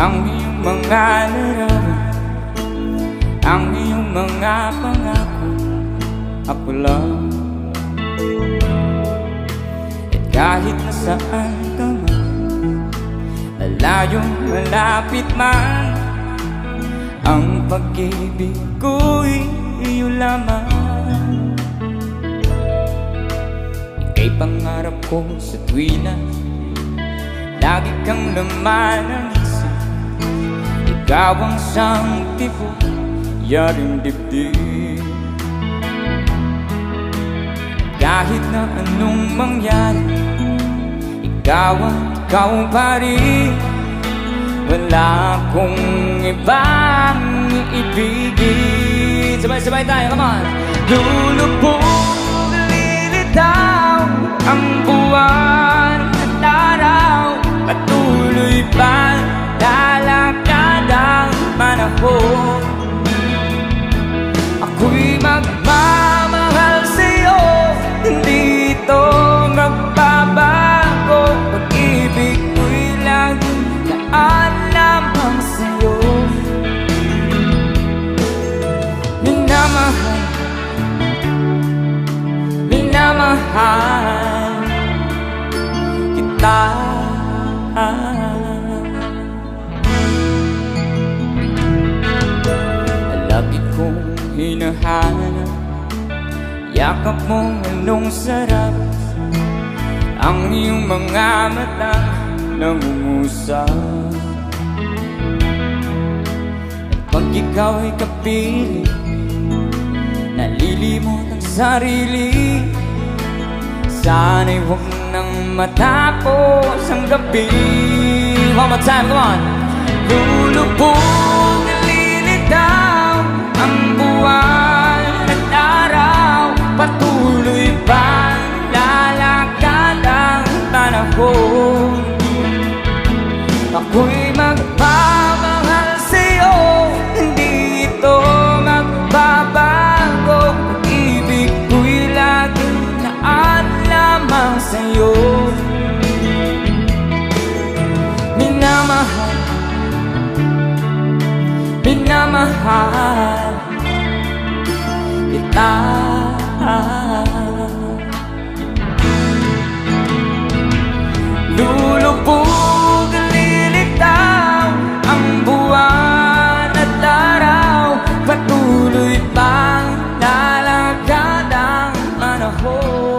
ang iyong mga larawan, ang iyong mga pangako. Ako lang, at kahit nasaan ka man, malayong malapit man, ang pag-ibig ko'y iyo lamang. Ika'y pangarap ko sa tuwina, lagi kang laman ng isip. Ikaw ang siyang tipo, yaring dibdib. Kahit na anong mangyari, ikaw pa rin. Wala akong ibang iibigin. Sabay-sabay tayo, come on! Lulubog, lilitaw ang buwan at araw, patuloy pa lalakad ang panahon. Ako'y magmamahal sa'yo, hindi ito magbabago. Pag-ibig ko'y laging daan lamang sa'yo. Minamahal, minamahal kita. Lagi kong hinahanap yakap mong anong sarap, ang iyong mga mata nangungusap. At pag ikaw ay kapiling, nalilimot ang sarili. Sana'y huwag nang matapos ang gabi. One more time, come on! Lulubog, lilitaw ang buwan at araw, patuloy pa lalakad ang panahon. Ako'y magmamahal sa'yo, hindi ito magbabago. Pag-ibig ko'y laging daan lamang sa'yo. Minamahal, minamahal kita. Lulubog, lilitaw ang buwan at araw, patuloy pang lalakad ang panahon.